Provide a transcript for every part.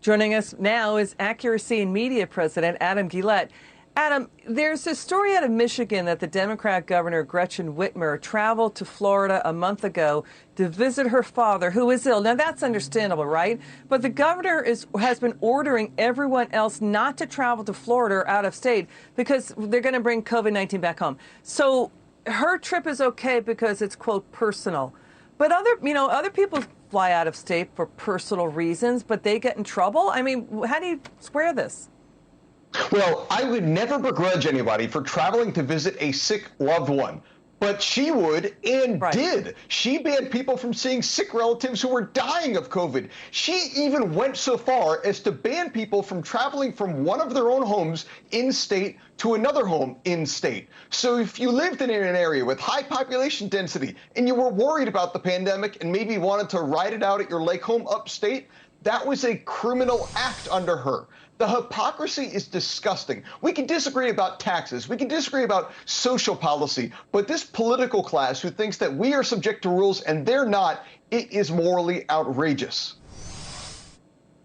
Joining us now is Accuracy in Media President Adam Guillette. Adam, there's a story out of Michigan that the Democrat Governor Gretchen Whitmer traveled to Florida a month ago to visit her father, who is ill. Now, that's understandable, right? But the governor has been ordering everyone else not to travel to Florida or out of state because they're going to bring COVID-19 back home. So her trip is okay because it's, quote, personal. But other people fly out of state for personal reasons, but they get in trouble. I mean, how do you square this? Well, I would never begrudge anybody for traveling to visit a sick loved one, but she would and did. She banned people from seeing sick relatives who were dying of COVID. She even went so far as to ban people from traveling from one of their own homes in state to another home in state. So if you lived in an area with high population density and you were worried about the pandemic and maybe wanted to ride it out at your lake home upstate, that was a criminal act under her. The hypocrisy is disgusting. We can disagree about taxes. We can disagree about social policy. But this political class who thinks that we are subject to rules and they're not, it is morally outrageous.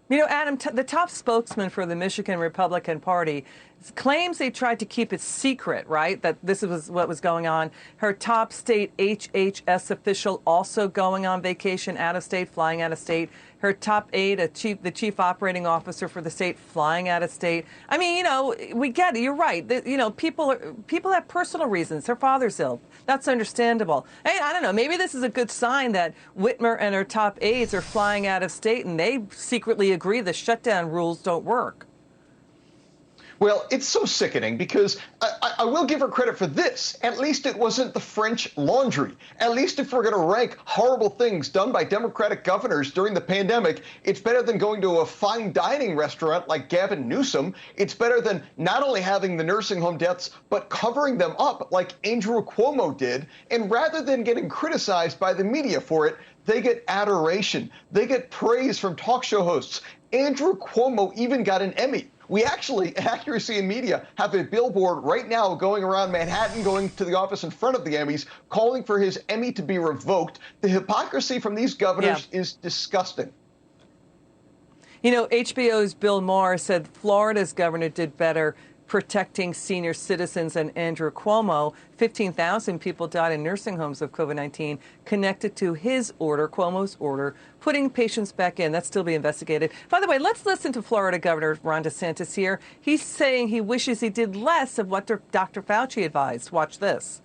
You know, Adam, the top spokesman for the Michigan Republican Party claims they tried to keep it secret, right? That this was what was going on. Her top state HHS official also going on vacation out of state, flying out of state. Her top aide, the chief operating officer for the state, flying out of state. I mean, we get it. You're right. People have personal reasons. Her father's ill. That's understandable. Hey, I don't know. Maybe this is a good sign that Whitmer and her top aides are flying out of state and they secretly agree the shutdown rules don't work. Well, it's so sickening because I will give her credit for this. At least it wasn't the French Laundry. At least if we're going to rank horrible things done by Democratic governors during the pandemic, it's better than going to a fine dining restaurant like Gavin Newsom. It's better than not only having the nursing home deaths, but covering them up like Andrew Cuomo did. And rather than getting criticized by the media for it, they get adoration. They get praise from talk show hosts. Andrew Cuomo even got an Emmy. We actually, at Accuracy in Media, have a billboard right now going around Manhattan, going to the office in front of the Emmys, calling for his Emmy to be revoked. The hypocrisy from these governors is disgusting. You know, HBO's Bill Maher said Florida's governor did better protecting senior citizens than Andrew Cuomo. 15,000 people died in nursing homes of COVID-19 connected to his order, Cuomo's order, putting patients back in. That's still being investigated. By the way, let's listen to Florida Governor Ron DeSantis here. He's saying he wishes he did less of what Dr. Fauci advised. Watch this.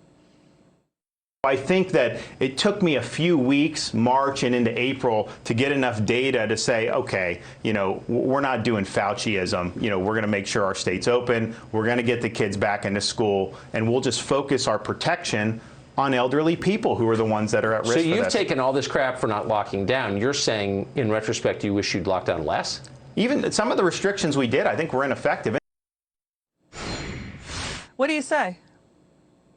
I think that it took me a few weeks, March and into April, to get enough data to say, okay, we're not doing Fauciism. We're going to make sure our state's open. We're going to get the kids back into school, and we'll just focus our protection on elderly people who are the ones that are at risk. So you've taken all this crap for not locking down. You're saying, in retrospect, you wish you'd locked down less? Even some of the restrictions we did, I think were ineffective. What do you say?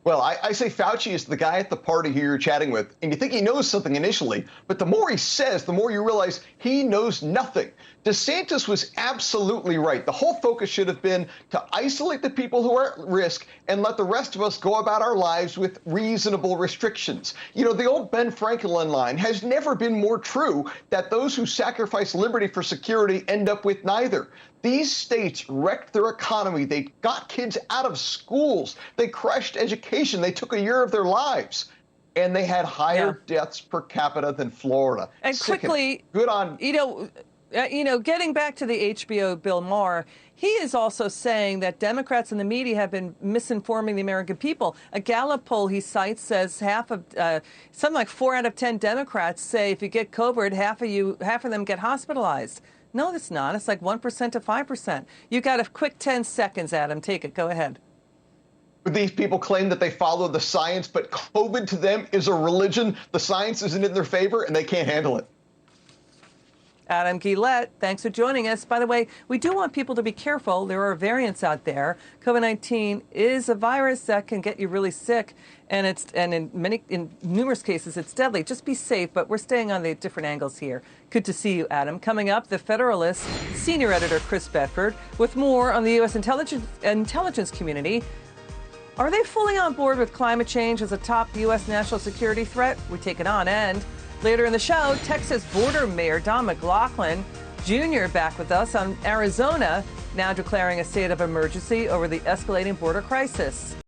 Well, I say Fauci is the guy at the party who you're chatting with, and you think he knows something initially, but the more he says, the more you realize he knows nothing. DeSantis was absolutely right. The whole focus should have been to isolate the people who are at risk and let the rest of us go about our lives with reasonable restrictions. The old Ben Franklin line has never been more true, that those who sacrifice liberty for security end up with neither. These states wrecked their economy. They got kids out of schools. They crushed education. They took a year of their lives. And they had higher deaths per capita than Florida. And quickly, good on getting back to the HBO Bill Maher, he is also saying that Democrats and the media have been misinforming the American people. A Gallup poll he cites says something like 4 out of 10 Democrats say if you get COVID, half of them get hospitalized. No, it's not. It's like 1% to 5%. You got a quick 10 seconds, Adam. Take it. Go ahead. These people claim that they follow the science, but COVID to them is a religion. The science isn't in their favor, and they can't handle it. Adam Guillette, thanks for joining us. By the way, we do want people to be careful. There are variants out there. COVID-19 is a virus that can get you really sick, and in numerous cases it's deadly. Just be safe, but we're staying on the different angles here. Good to see you, Adam. Coming up, the Federalist senior editor Chris Bedford with more on the U.S. intelligence community. Are they fully on board with climate change as a top U.S. national security threat? We take it on. And later in the show, Texas border mayor Don McLaughlin Jr. back with us on Arizona, now declaring a state of emergency over the escalating border crisis.